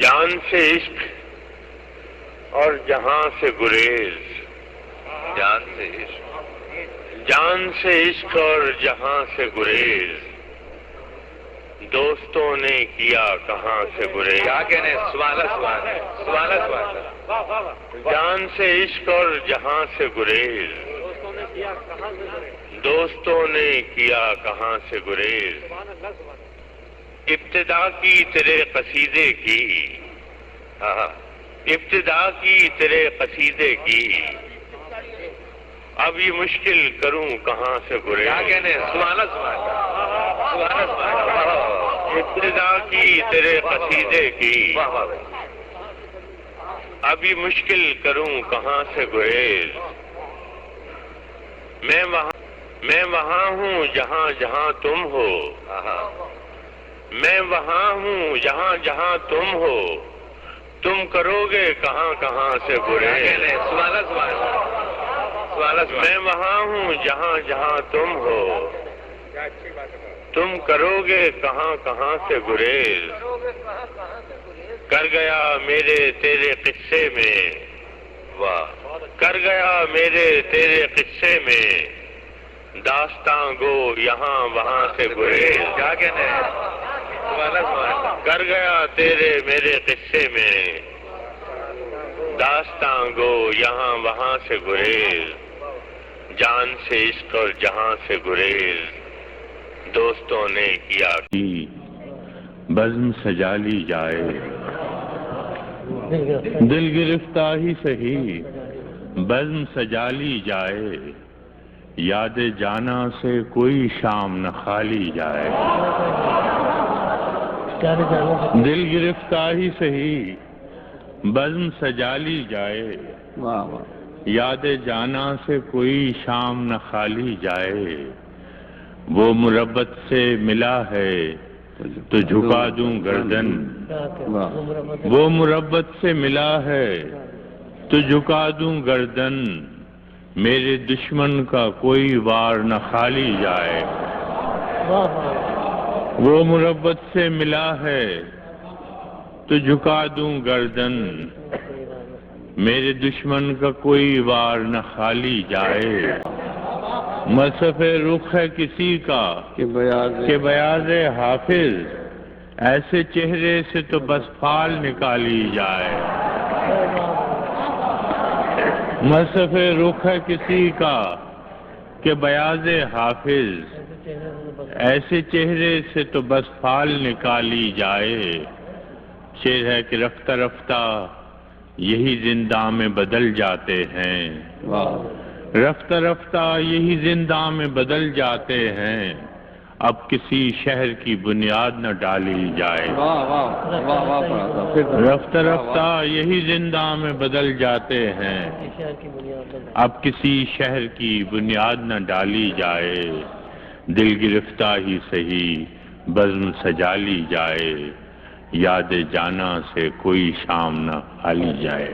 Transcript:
جان سے عشق اور جہاں سے گریز، جان سے عشق، جان سے عشق اور جہاں سے گریز، دوستوں نے کیا کہاں سے گریز۔ کیا کہنے، سبحان اللہ، سبحان اللہ، سبحان اللہ، سبحان اللہ۔ جان سے عشق اور جہاں سے گریز، دوستوں نے کیا کہاں سے گریز۔ ابتدا کی تیرے قصیدے کی، ابتدا کی تیرے قصیدے کی، اب یہ مشکل کروں کہاں سے گریز۔ کیا کہنے، سبحان اللہ، سبحان اللہ، سبحان اللہ، سبحان اللہ۔ ابتدا کی تیرے قصیدے کی، واہ واہ واہ۔ اب یہ مشکل کروں کہاں سے گریز۔ میں وہاں ہوں جہاں جہاں تم ہو، میں وہاں ہوں جہاں جہاں تم ہو، تم کرو گے کہاں کہاں سے گریز۔ سبحان اللہ، سبحان اللہ، سبحان اللہ، سبحان میں وہاں ہوں جہاں جہاں تم ہو، تم کرو گے کہاں کہاں سے گریز۔ کر گیا میرے تیرے قصے میں، واہ، کر گیا میرے تیرے قصے میں، داستاں گو یہاں وہاں سے گریز۔ کیا کہنے، سبحان اللہ، سبحان اللہ۔ کر گیا تیرے میرے قصے میں، داستاں گو یہاں وہاں سے گریز، جان سے عشق اور جہاں سے گریز، دوستوں نے کیا بزم سجا لی جائے، دل گرفتہ ہی سہی بزم سجا لی جائے، یاد جانا سے کوئی شام نہ خالی جائے۔ دل گرفتہ ہی سہی بزم سجا لی جائے، یاد جانا سے کوئی شام نہ خالی جائے، وہ مربت سے ملا ہے تو جھکا دوں گردن، وہ مربت سے ملا ہے تو جھکا دوں گردن، میرے دشمن کا کوئی وار نہ خالی جائے۔ وہ مربت سے ملا ہے تو جھکا دوں گردن، میرے دشمن کا کوئی وار نہ خالی جائے۔ مصحف رخ ہے کسی کا کہ بیاض حافظ، ایسے چہرے سے تو بس فال نکالی جائے۔ مصحف رخ ہے کسی کا کہ بیاض حافظ، ایسے چہرے سے تو بس فال نکالی جائے۔ شعر ہے کہ رفتہ رفتہ یہی زنداں میں بدل جاتے ہیں، رفتہ رفتہ یہی زنداں میں بدل جاتے ہیں، اب کسی شہر کی بنیاد نہ ڈالی جائے۔ رفتہ رفتہ یہی زنداں میں بدل جاتے ہیں، اب کسی شہر کی بنیاد نہ ڈالی جائے، دل گرفتہ ہی سہی بزم سجا لی جائے، یاد جانا سے کوئی شام نہ خالی جائے۔